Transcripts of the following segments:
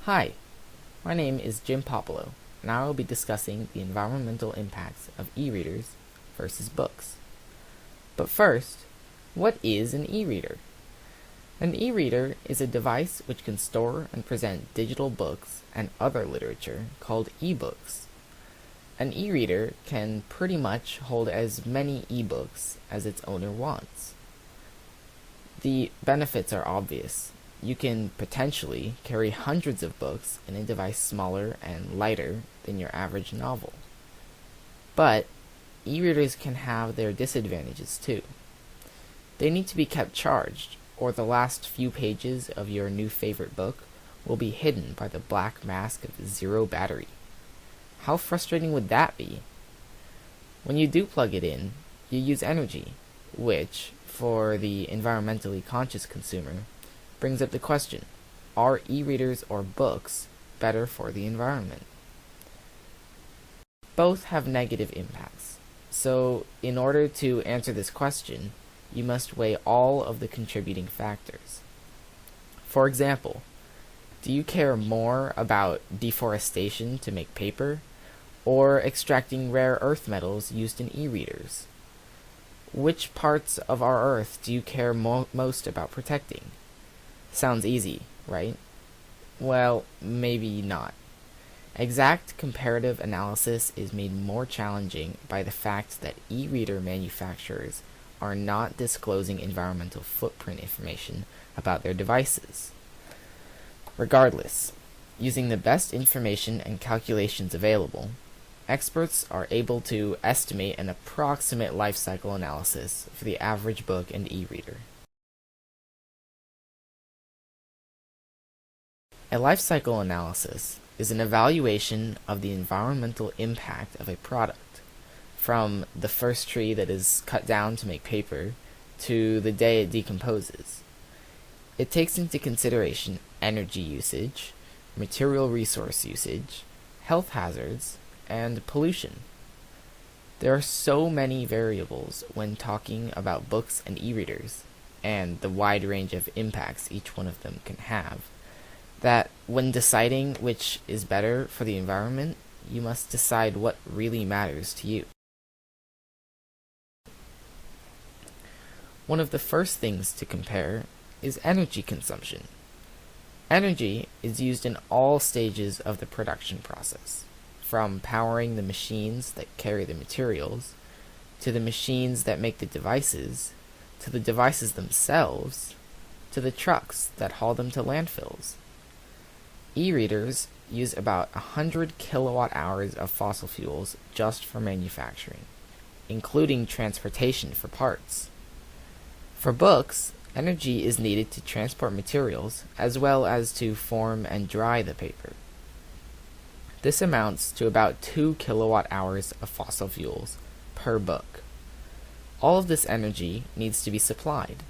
Hi, my name is Jim Popolo, and I will be discussing the environmental impacts of e-readers versus books. But first, what is an e-reader? An e-reader is a device which can store and present digital books and other literature called e-books. An e-reader can pretty much hold as many e-books as its owner wants. The benefits are obvious. You can potentially carry hundreds of books in a device smaller and lighter than your average novel. But e-readers can have their disadvantages too. They need to be kept charged, or the last few pages of your new favorite book will be hidden by the black mask of zero battery. How frustrating would that be? When you do plug it in, you use energy, which, for the environmentally conscious consumer, brings up the question, are e-readers or books better for the environment? Both have negative impacts, so in order to answer this question, you must weigh all of the contributing factors. For example, do you care more about deforestation to make paper, or extracting rare earth metals used in e-readers? Which parts of our Earth do you care most about protecting? Sounds easy, right? Well, maybe not. Exact comparative analysis is made more challenging by the fact that e-reader manufacturers are not disclosing environmental footprint information about their devices. Regardless, using the best information and calculations available, experts are able to estimate an approximate life cycle analysis for the average book and e-reader. A life cycle analysis is an evaluation of the environmental impact of a product, from the first tree that is cut down to make paper to the day it decomposes. It takes into consideration energy usage, material resource usage, health hazards, and pollution. There are so many variables when talking about books and e-readers, and the wide range of impacts each one of them can have, that when deciding which is better for the environment, you must decide what really matters to you. One of the first things to compare is energy consumption. Energy is used in all stages of the production process, from powering the machines that carry the materials, to the machines that make the devices, to the devices themselves, to the trucks that haul them to landfills. E-readers use about 100 kilowatt hours of fossil fuels just for manufacturing, including transportation for parts. For books, energy is needed to transport materials as well as to form and dry the paper. This amounts to about 2 kilowatt hours of fossil fuels per book. All of this energy needs to be supplied,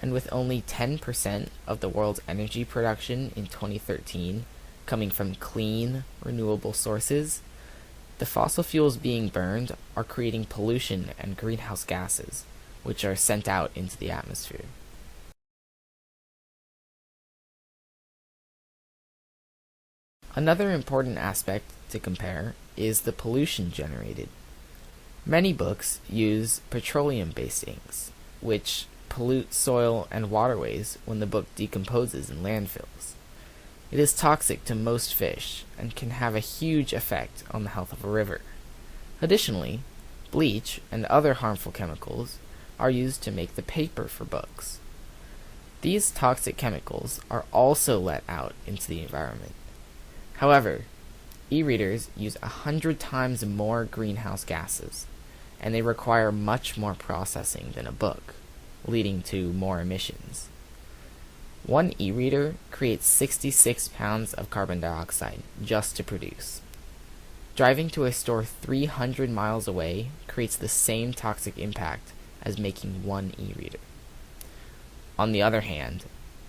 and with only 10% of the world's energy production in 2013 coming from clean, renewable sources, the fossil fuels being burned are creating pollution and greenhouse gases, which are sent out into the atmosphere. Another important aspect to compare is the pollution generated. Many books use petroleum-based inks, which pollute soil and waterways when the book decomposes in landfills. It is toxic to most fish and can have a huge effect on the health of a river. Additionally, bleach and other harmful chemicals are used to make the paper for books. These toxic chemicals are also let out into the environment. However, e-readers use 100 times more greenhouse gases, and they require much more processing than a book, leading to more emissions. One e-reader creates 66 pounds of carbon dioxide just to produce. Driving to a store 300 miles away creates the same toxic impact as making one e-reader. On the other hand,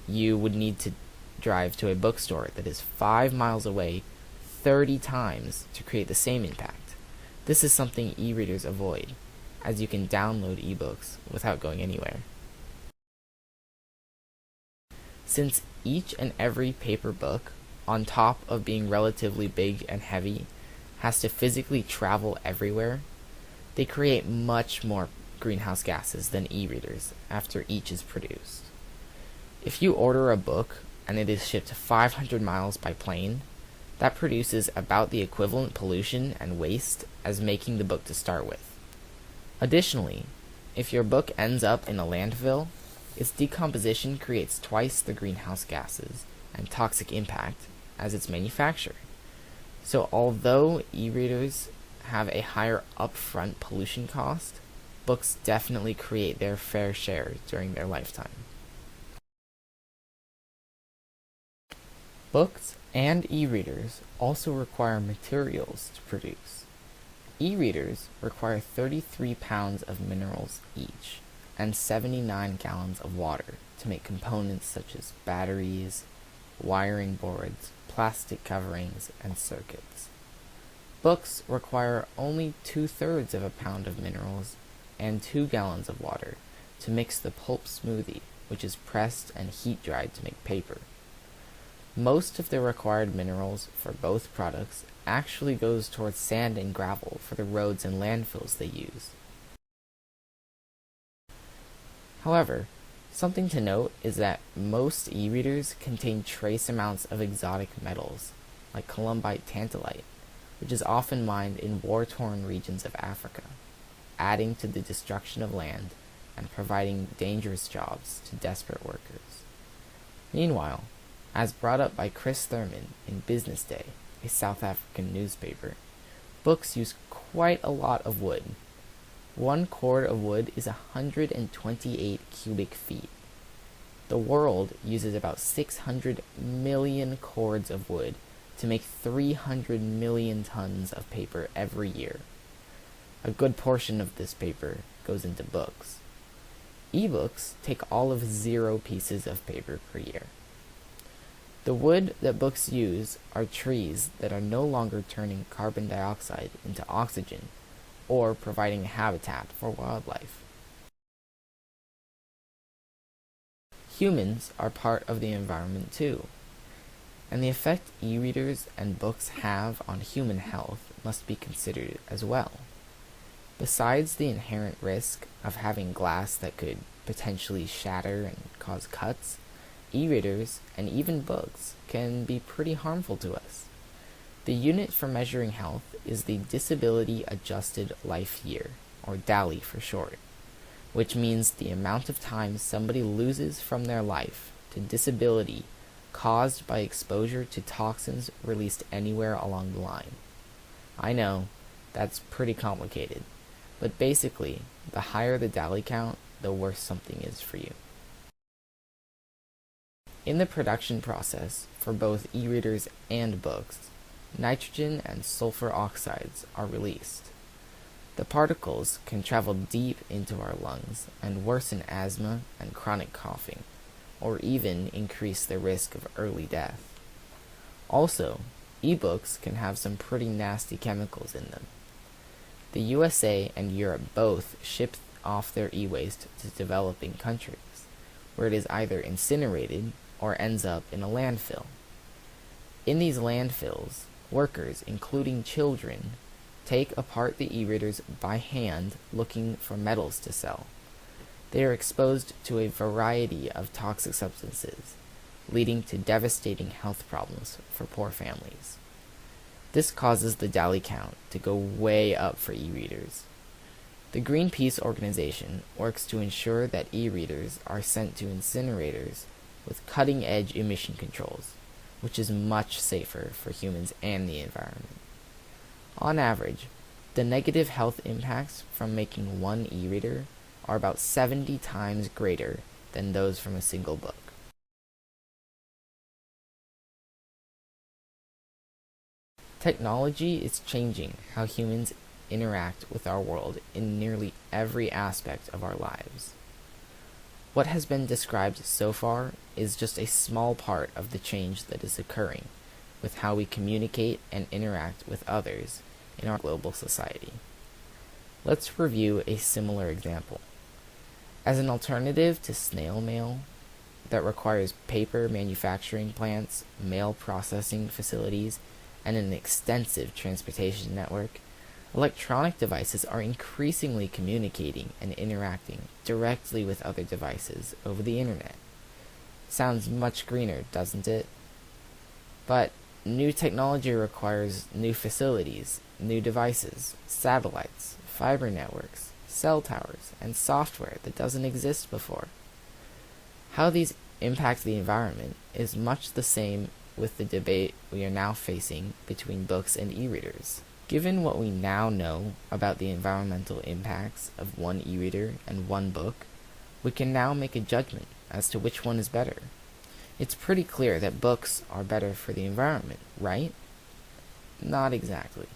you would need to drive to a bookstore that is 5 miles away 30 times to create the same impact. This is something e-readers avoid, as you can download ebooks without going anywhere. Since each and every paper book on top of being relatively big and heavy, has to physically travel everywhere, they create much more greenhouse gases than e-readers after each is produced. If you order a book and it is shipped 500 miles by plane, that produces about the equivalent pollution and waste as making the book to start with. Additionally, if your book ends up in a landfill, its decomposition creates twice the greenhouse gases and toxic impact as its manufacture. So although e-readers have a higher upfront pollution cost, books definitely create their fair share during their lifetime. Books and e-readers also require materials to produce. E-readers require 33 pounds of minerals each and 79 gallons of water to make components such as batteries, wiring boards, plastic coverings, and circuits. Books require only 2/3 of a pound of minerals and 2 gallons of water to mix the pulp smoothie, which is pressed and heat dried to make paper. Most of the required minerals for both products actually goes towards sand and gravel for the roads and landfills they use. However, something to note is that most e-readers contain trace amounts of exotic metals, like columbite tantalite, which is often mined in war-torn regions of Africa, adding to the destruction of land and providing dangerous jobs to desperate workers. Meanwhile, as brought up by Chris Thurman in Business Day, a South African newspaper, books use quite a lot of wood. 1 cord of wood is 128 cubic feet. The world uses about 600 million cords of wood to make 300 million tons of paper every year. A good portion of this paper goes into books. E-books take all of 0 pieces of paper per year. The wood that books use are trees that are no longer turning carbon dioxide into oxygen or providing habitat for wildlife. Humans are part of the environment too, and the effect e-readers and books have on human health must be considered as well. Besides the inherent risk of having glass that could potentially shatter and cause cuts, e-readers and even books can be pretty harmful to us. The unit for measuring health is the Disability Adjusted Life Year, or DALY for short, which means the amount of time somebody loses from their life to disability caused by exposure to toxins released anywhere along the line. I know, that's pretty complicated, but basically, the higher the DALY count, the worse something is for you. In the production process for both e-readers and books, nitrogen and sulfur oxides are released. The particles can travel deep into our lungs and worsen asthma and chronic coughing, or even increase the risk of early death. Also, e-books can have some pretty nasty chemicals in them. The USA and Europe both ship off their e-waste to developing countries, where it is either incinerated or ends up in a landfill. In these landfills, workers, including children, take apart the e-readers by hand looking for metals to sell. They are exposed to a variety of toxic substances, leading to devastating health problems for poor families. This causes the DALY count to go way up for e-readers. The Greenpeace organization works to ensure that e-readers are sent to incinerators with cutting-edge emission controls, which is much safer for humans and the environment. On average, the negative health impacts from making one e-reader are about 70 times greater than those from a single book. Technology is changing how humans interact with our world in nearly every aspect of our lives. What has been described so far is just a small part of the change that is occurring with how we communicate and interact with others in our global society. Let's review a similar example. As an alternative to snail mail, that requires paper manufacturing plants, mail processing facilities, and an extensive transportation network, electronic devices are increasingly communicating and interacting directly with other devices over the internet. Sounds much greener, doesn't it? But new technology requires new facilities, new devices, satellites, fiber networks, cell towers, and software that doesn't exist before. How these impact the environment is much the same with the debate we are now facing between books and e-readers. Given what we now know about the environmental impacts of one e-reader and one book, we can now make a judgment as to which one is better. It's pretty clear that books are better for the environment, right? Not exactly.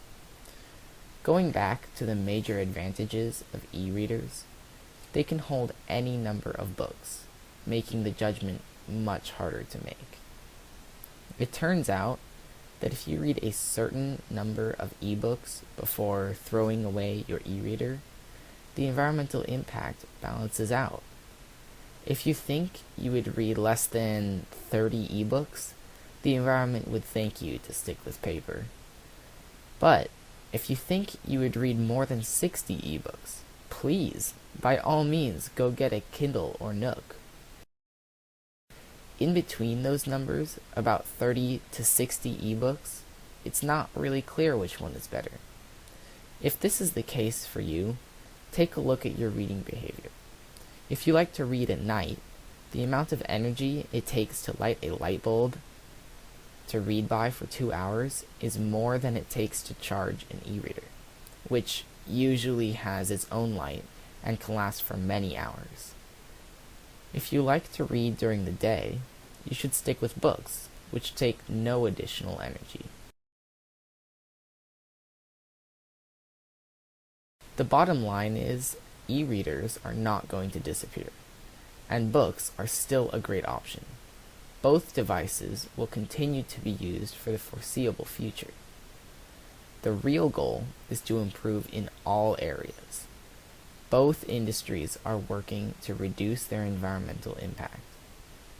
Going back to the major advantages of e-readers, they can hold any number of books, making the judgment much harder to make. It turns out that if you read a certain number of ebooks before throwing away your e-reader, the environmental impact balances out. If you think you would read less than 30 ebooks, the environment would thank you to stick with paper. But if you think you would read more than 60 ebooks, please, by all means, go get a Kindle or Nook. In between those numbers, about 30 to 60 ebooks, it's not really clear which one is better. If this is the case for you, take a look at your reading behavior. If you like to read at night, the amount of energy it takes to light a light bulb to read by for 2 hours is more than it takes to charge an e-reader, which usually has its own light and can last for many hours. If you like to read during the day, you should stick with books, which take no additional energy. The bottom line is, e-readers are not going to disappear, and books are still a great option. Both devices will continue to be used for the foreseeable future. The real goal is to improve in all areas. Both industries are working to reduce their environmental impact.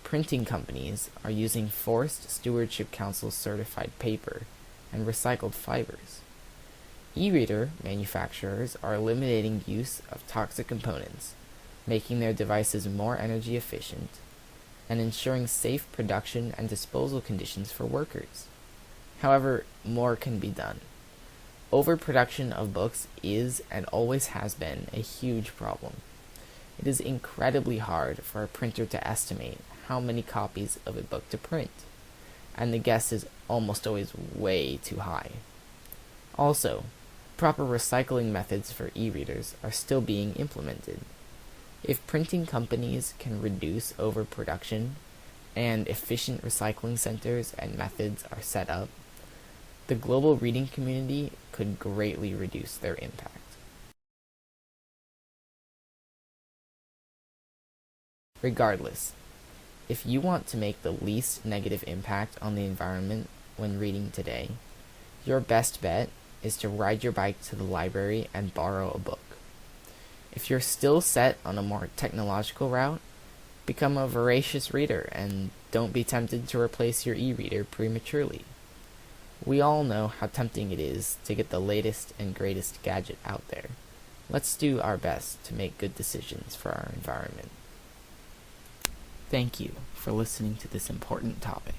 Printing companies are using Forest Stewardship Council certified paper and recycled fibers. E-reader manufacturers are eliminating use of toxic components, making their devices more energy efficient, and ensuring safe production and disposal conditions for workers. However, more can be done. Overproduction of books is and always has been a huge problem. It is incredibly hard for a printer to estimate how many copies of a book to print, and the guess is almost always way too high. Also, proper recycling methods for e-readers are still being implemented. If printing companies can reduce overproduction and efficient recycling centers and methods are set up, the global reading community could greatly reduce their impact. Regardless, if you want to make the least negative impact on the environment when reading today, your best bet is to ride your bike to the library and borrow a book. If you're still set on a more technological route, become a voracious reader and don't be tempted to replace your e-reader prematurely. We all know how tempting it is to get the latest and greatest gadget out there. Let's do our best to make good decisions for our environment. Thank you for listening to this important topic.